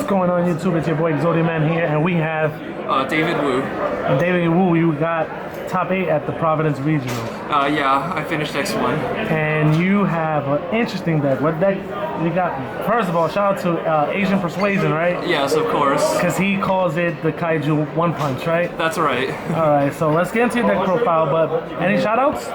What's going on YouTube? It's your boy Exodia-Man here, and we have David Wu. And David Wu, you got top 8 at the Providence Regional. Yeah, I finished X1. And you have an interesting deck. What deck you got? First of all, shout out to Asian Persuasion, right? Yes, of course. Because he calls it the Kaiju One Punch, right? That's right. Alright, so let's get into your deck profile, but any shout outs?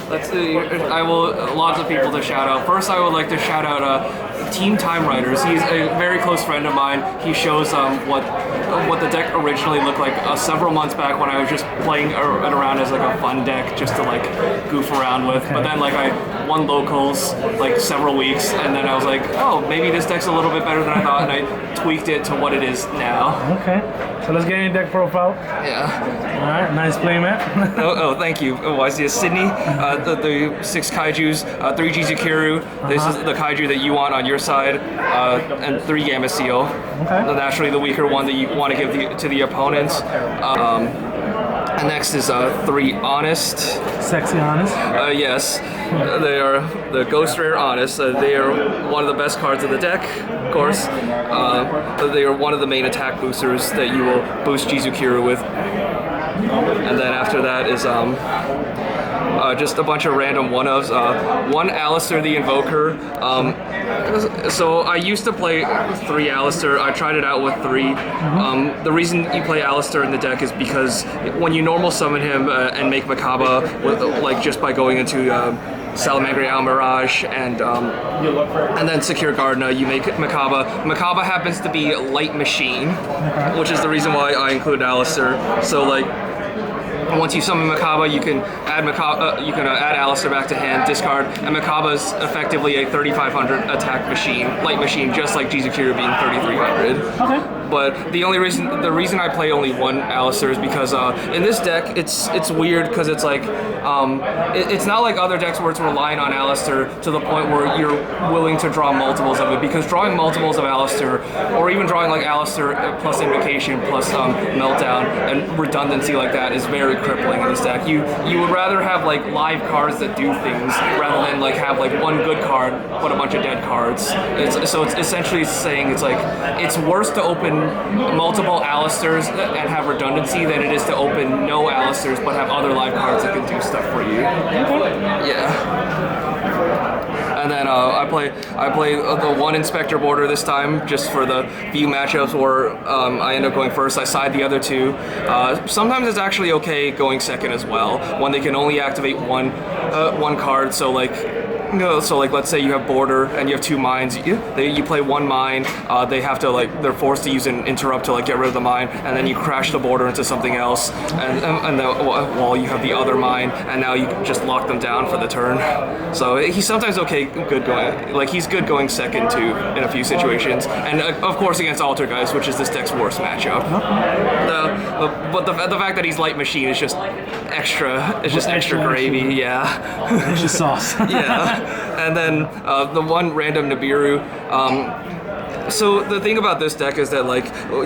Let's see. I will lots of people to shout out. First, I would like to shout out Team Time Riders. He's a very close friend of mine. He shows what the deck originally looked like several months back when I was just playing it around as like a fun deck just to like goof around with. Okay. But then like I won locals like several weeks, and then I was like, oh, maybe this deck's a little bit better than I thought, and I tweaked it to what it is now. Okay, so let's get in your deck profile. Yeah. All right, nice play, man. oh, thank you. I see Sydney. The 6 Kaijus, 3 Jizukiru. This is the Kaiju that you want on your side, and 3 Gamma Seal. Okay. Naturally, the weaker one that you want to give to the opponents. And next is 3 Honest. Sexy Honest. Yes. They are the Ghost Rare Honest. They are one of the best cards of the deck, of course. They are one of the main attack boosters that you will boost Jizukiru with. And then after that is just a bunch of random one-ofs. 1 Alistair the Invoker. So I used to play 3 Alistair. I tried it out with 3. The reason you play Alistair in the deck is because when you normal summon him and make Makaba, with, like just by going into Salamangreat Almirage and then Secure Gardna, you make Makaba. Makaba happens to be Light Machine, which is the reason why I include Alistair. So like, once you summon Makaba, you can add add Alistair back to hand, discard, and Makaba is effectively a 3,500 attack machine, light machine, just like Jizukiru being 3,300. Okay. But the reason I play only 1 Alistair is because in this deck it's weird because it's like it's not like other decks where it's relying on Alistair to the point where you're willing to draw multiples of it, because drawing multiples of Alistair, or even drawing like Alistair plus Invocation plus Meltdown and redundancy like that, is very crippling in this deck. You would rather have like live cards that do things rather than like have like 1 good card but a bunch of dead cards. So it's essentially saying it's like it's worse to open multiple Alistairs and have redundancy than it is to open no Alistairs but have other live cards that can do stuff for you. Yeah. And then I play the 1 Inspector Border this time, just for the few matchups where I end up going first. I side the other 2. Sometimes it's actually okay going second as well, when they can only activate one card. So like let's say you have Border and you have 2 mines. You play 1 mine. They have to they're forced to use an interrupt to get rid of the mine, and then you crash the Border into something else, and then while you have the other mine, and now you just lock them down for the turn. So he's sometimes good going. He's good going second too in a few situations, and of course against Altergeist, which is this deck's worst matchup. But the fact that he's Light Machine is just extra. It's just extra gravy. Yeah. Extra sauce. Yeah. And then the 1 random Nibiru. So the thing about this deck is that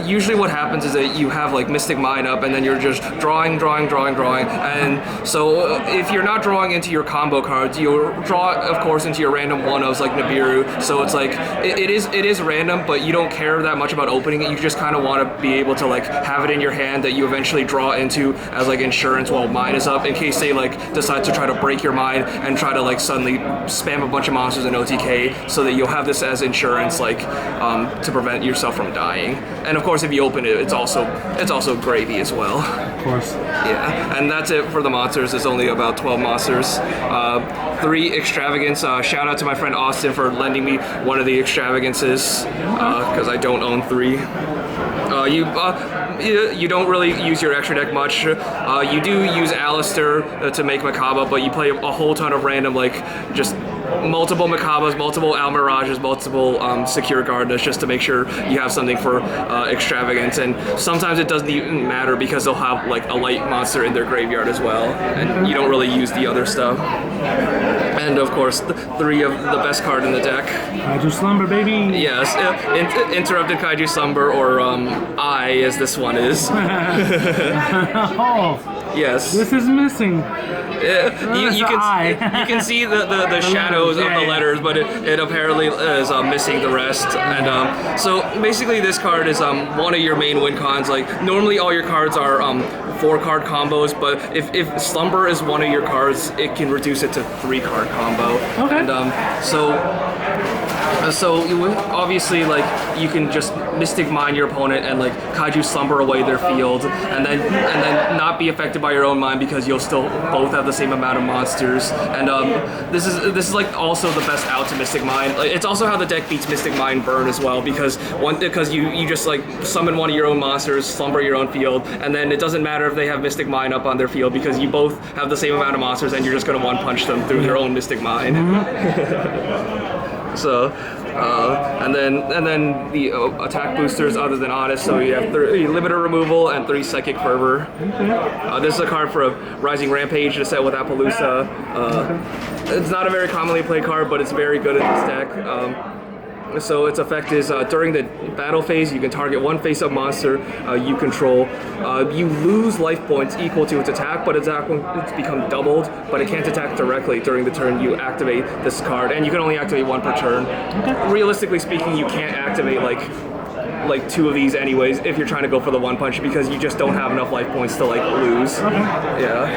usually what happens is that you have Mystic Mine up, and then you're just drawing, and so if you're not drawing into your combo cards, you'll draw of course into your random one-ofs like Nibiru. So it's it is random, but you don't care that much about opening it. You just kind of want to be able to have it in your hand that you eventually draw into as insurance while mine is up, in case they decide to try to break your mine and try to suddenly spam a bunch of monsters in OTK, so that you'll have this as insurance to prevent yourself from dying. And of course, if you open it, it's also gravy as well. Of course. Yeah, and that's it for the monsters. There's only about 12 monsters. 3 Extravagance. Shout out to my friend Austin for lending me one of the Extravagances, because I don't own 3. You don't really use your extra deck much. You do use Alistair to make Makaba, but you play a whole ton of random just multiple Makabas, multiple Almirages, multiple Secure Gardenas, just to make sure you have something for Extravagance. And sometimes it doesn't even matter because they'll have a light monster in their graveyard as well, and you don't really use the other stuff. And of course, 3 of the best card in the deck. Kaiju Slumber, baby. Yes, Interrupted Kaiju Slumber, or I, as this one is. Oh, Yes. this is missing. You can see the shadows of the letters, but it apparently is missing the rest. And so basically, this card is one of your main win cons. Like normally, all your cards are 4-card combos, but if Slumber is one of your cards, it can reduce it to 3-card combo. Okay. And so obviously, like, you can just Mystic Mine your opponent and like Kaiju Slumber away their field, and then not be affected by your own mind because you'll still both have the same amount of monsters. And this is like also the best out to Mystic Mine. Like, it's also how the deck beats Mystic Mine Burn as well, because you just like summon one of your own monsters, slumber your own field, and then it doesn't matter if they have Mystic Mine up on their field because you both have the same amount of monsters and you're just gonna one punch them through their own Mystic Mine. So, and then the attack boosters other than Honest, so you have 3 Limiter Removal and 3 Psychic Fervor. This is a card for a Rising Rampage to set with Appaloosa. It's not a very commonly played card, but it's very good in this deck. So its effect is during the battle phase, you can target one face-up monster you control. You lose life points equal to its attack, but its attack it's become doubled, but it can't attack directly during the turn you activate this card, and you can only activate 1 per turn. Realistically speaking, you can't activate like 2 of these anyways if you're trying to go for the 1 punch, because you just don't have enough life points to like lose. Yeah.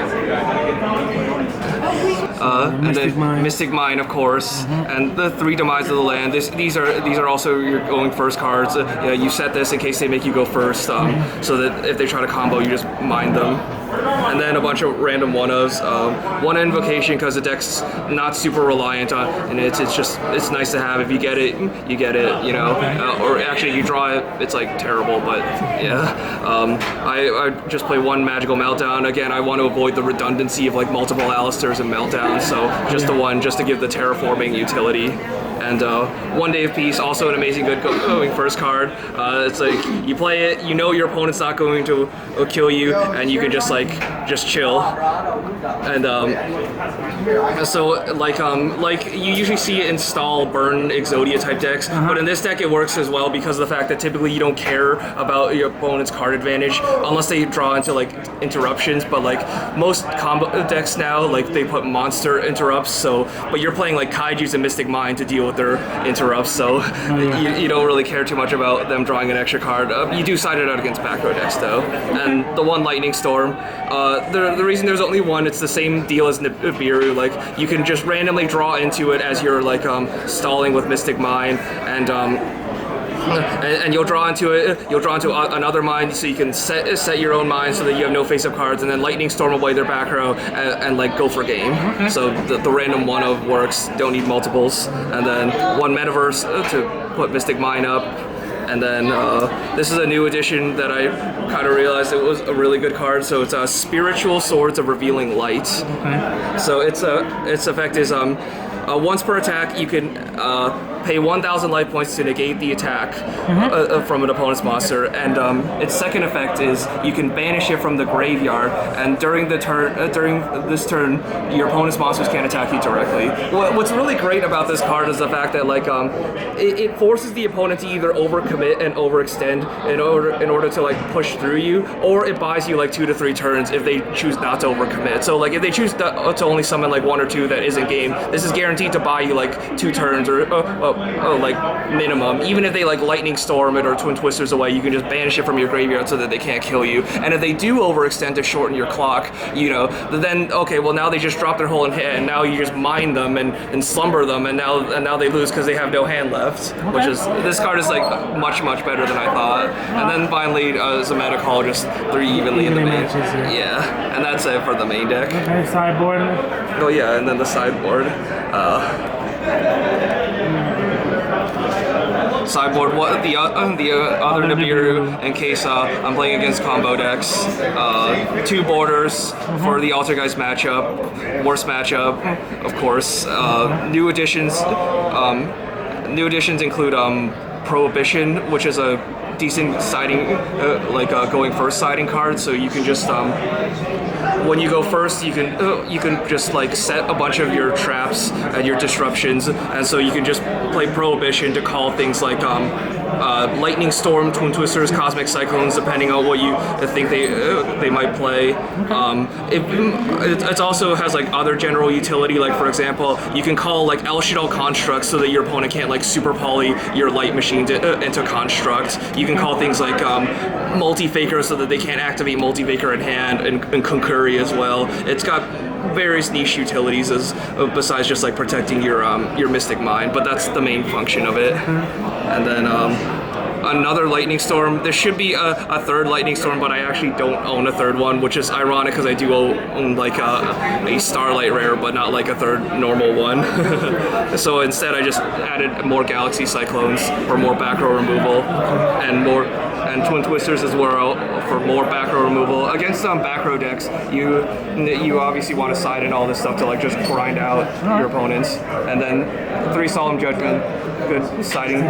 And then Mystic Mine, of course, and the 3 Demise of the Land. These are also your going first cards. You set this in case they make you go first, so that if they try to combo, you just mine them. And then a bunch of random one-ofs. One Invocation, because the deck's not super reliant on, and it's nice to have. If you get it, you get it, you know. Or actually, you draw it, it's like terrible, but yeah. I just play 1 Magical Meltdown. Again, I want to avoid the redundancy of like multiple Alistairs and Meltdowns, so just the 1, just to give the terraforming utility. And 1 Day of Peace, also an amazing good going first card. It's like you play it, you know your opponent's not going to kill you, and you can just chill. And so like you usually see it install burn Exodia type decks, but in this deck it works as well because of the fact that typically you don't care about your opponent's card advantage unless they draw into like interruptions. But like most combo decks now, like they put monster interrupts. So, but you're playing like Kaijus and Mystic Mine to deal with their interrupts, so you don't really care too much about them drawing an extra card. You do side it out against back row decks though. And the 1 Lightning Storm, the reason there's only 1, it's the same deal as Nibiru. Like you can just randomly draw into it as you're like stalling with Mystic Mine, and you'll draw into it. You'll draw into another mine, so you can set your own mine so that you have no face-up cards, and then Lightning Storm away their back row and like go for game. So the random one of works. Don't need multiples. And then 1 Metaverse to put Mystic Mine up. And then this is a new edition that I kind of realized it was a really good card. So it's Spiritual Swords of Revealing Light. So its effect is once per attack, you can pay 1,000 life points to negate the attack from an opponent's monster, and its second effect is you can banish it from the graveyard, and during this turn, your opponent's monsters can't attack you directly. What's really great about this card is the fact that like it forces the opponent to either overcommit and overextend in order to like push through you, or it buys you like 2 to 3 turns if they choose not to overcommit. So like if they choose to only summon like 1 or 2 that isn't game, this is guaranteed to buy you like 2 turns or like minimum. Even if they like Lightning Storm it or Twin Twisters away, you can just banish it from your graveyard so that they can't kill you. And if they do overextend to shorten your clock, you know, then okay, well now they just drop their whole in hand, and now you just mine them and slumber them, and now they lose because they have no hand left. Which is, this card is like much better than I thought. And then finally Zameta Call, just 3 evenly in the main. Yeah, and that's it for the main deck. Okay, sideboard. Oh yeah, and then the sideboard. Sideboard, what the other Nibiru, in case I'm playing against combo decks. 2 borders for the Altergeist matchup, worst matchup, of course. New additions include Prohibition, which is a decent siding, going first siding card, so you can just when you go first, you can just like set a bunch of your traps and your disruptions, and so you can just play Prohibition to call things like Lightning Storm, Twin Twisters, Cosmic Cyclones, depending on what you think they might play. It also has like other general utility, like for example, you can call like El Shaddoll Constructs so that your opponent can't like super poly your light machine into Construct. You can call things like Multi-Faker so that they can't activate Multi-Faker in hand, and Concurry as well. It's got various niche utilities besides just like protecting your Mystic Mind, but that's the main function of it. And then another Lightning Storm. There should be a third Lightning Storm, but I actually don't own a third one, which is ironic because I do own like a Starlight Rare, but not like a third normal one. So instead I just added more Galaxy Cyclones for more back row removal, and Twin Twisters as well for more back row removal. Against back row decks, you obviously want to side in all this stuff to like just grind out your opponents. And then 3 Solemn Judgment, good siding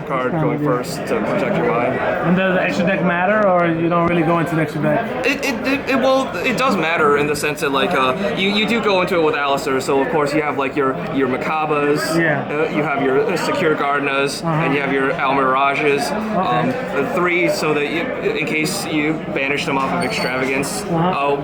card going first to protect your mind. And does the extra deck matter, or you don't really go into the extra deck? It does matter in the sense that like you do go into it with Alistair, so of course you have like your Macabas, you have your Secure Gardenas, and you have your Almirages. 3 so that in case you banish them off of Extravagance.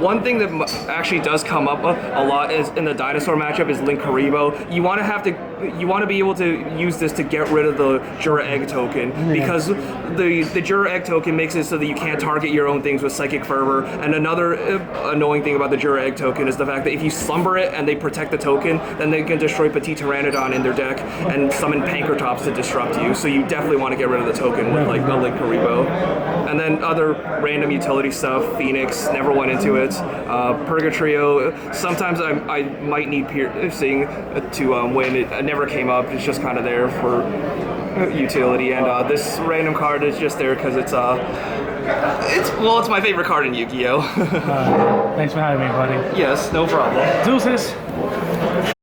One thing that actually does come up a lot is in the dinosaur matchup is Linkuriboh. You want to be able to use this to get rid of the Jura Egg token, because the Jura Egg token makes it so that you can't target your own things with Psychic Fervor. And another annoying thing about the Jura Egg token is the fact that if you slumber it and they protect the token, then they can destroy Petit Pteranodon in their deck and summon Pankratops to disrupt you. So you definitely want to get rid of the token with like the Linkuriboh. And then other random utility stuff, Phoenix, never went into it. Purgatrio, sometimes I might need Piercing to win. It never came up. It's just kind of there for utility. And this random card is just there because it's my favorite card in Yu-Gi-Oh. Thanks for having me, buddy. Yes, no problem. Deuces.